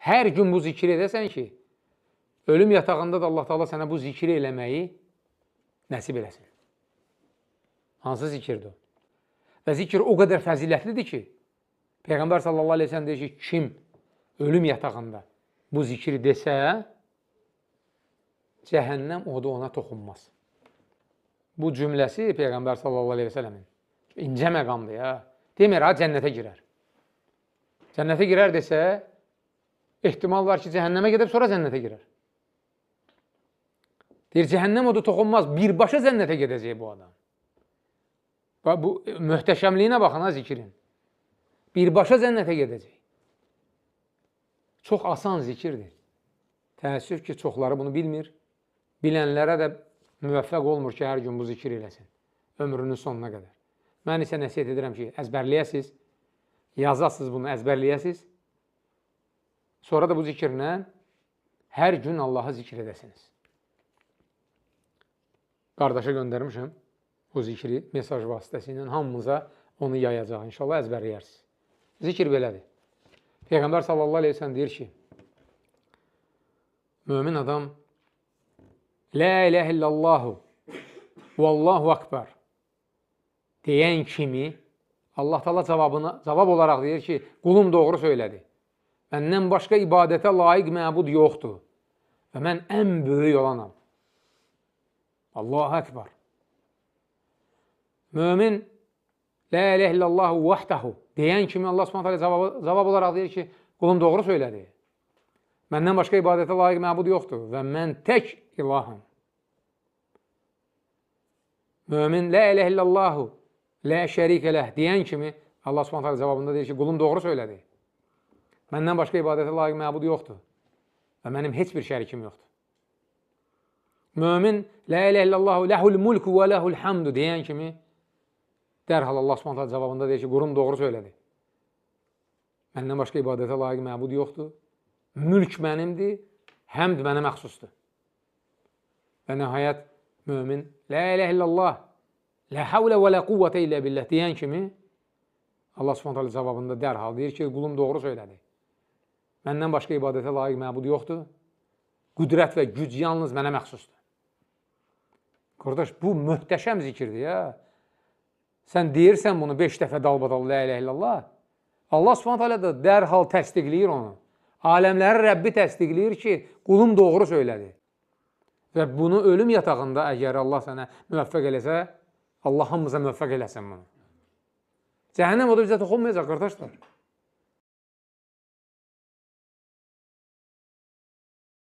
Hər gün bu zikir edəsən ki, ölüm yatağında da Allah Taala sənə bu zikri eləməyi nəsib eləsin. Hansı zikirdir o? Və zikir o qədər fəzilətlidir ki, Peyğəmbər sallallahu aleyhi ve sellem deyir ki, kim ölüm yatağında bu zikri desə, cəhənnəm odu ona toxunmaz. Bu cümləsi Peyğəmbər sallallahu aleyhi ve sellemin incə məqamdır ya. Demir ha, cənnətə girər. Cənnətə girər desə, ehtimal var ki, cəhənnəmə gedib sonra cənnətə girər. Deyir, cəhənnəm odu toxunmaz, birbaşa cənnətə gedəcək bu adam. Bu möhtəşəmliyinə baxın ha zikrin. Birbaşa cənnətə gedəcək. Çox asan zikirdir. Təəssüf ki, çoxları bunu bilmir. Bilənlərə də müvəffəq olmur ki, hər gün bu zikir eləsin. Ömrünün sonuna qədər. Mən isə nəsiyyət edirəm ki, əzbərləyəsiz, yazasız bunu, əzbərləyəsiz. Sonra da bu zikirlə hər gün Allah'a zikir edəsiniz. Qardaşa göndərmişəm bu zikri mesaj vasitəsilə hamımıza onu yayacaq. İnşallah əzbərləyərsiniz. Zikir belədir. Peyğəmbər sallallahu aleyhi ve sellem deyir ki, mömin adam La ilahe illallahu Vallahu akbar deyən kimi Allah Taala cavab olaraq deyir ki, qulum doğru söylədi. Məndən başqa ibadətə layiq məbud yoxdur. Və mən ən böyük olanam. Allahu akbar. Mömin La ilahe illallahu vahdahu deyən kimi Allah Subhanahu taala cavab olaraq deyir ki, qulum doğru söylədi. Məndən başqa ibadətə layiq məbud yoxdur və mən tək ilahım. Mömin La ilahe illallahu la şərikə ləh deyən kimi Allah Subhanahu taala cavabında deyir ki, qulum doğru söylədi. Məndən başqa ibadətə layiq məbud yoxdur və mənim heç bir şərikim yoxdur. Mömin La ilahe illallahu ləhul mulku və ləhul hamdu deyən kimi dərhal Allah Subhanahu taala cavabında deyir ki, qulum doğru söylədi. Məndən başqa ibadətə layiq məbud yoxdur. Mülk mənimdir, həmd mənə məxsusdur. Və nəhayət mömin La ilahe illallah La havlə və la quvvətə illə billah deyən kimi Allah Subhanahu taala cavabında dərhal deyir ki, qulum doğru söylədi. Məndən başqa ibadətə layiq məbud yoxdur. Qüdrət və güc yalnız mənə məxsusdur. Qardaş, bu möhtəşəm zikirdir ya. Sən deyirsən bunu 5 dəfə dalbadal La ilahe illallah. Allah Subhanahu taala da dərhal təsdiqləyir onu. Aləmləri Rəbbi təsdiqləyir ki, qulum doğru söylədi. Və bunu ölüm yatağında əgər Allah sənə müvəffəq eləsə, Allah hamımıza müvəffəq eləsin bunu. Cəhənnəm odu bizə toxunmayacaq, qardaşlar.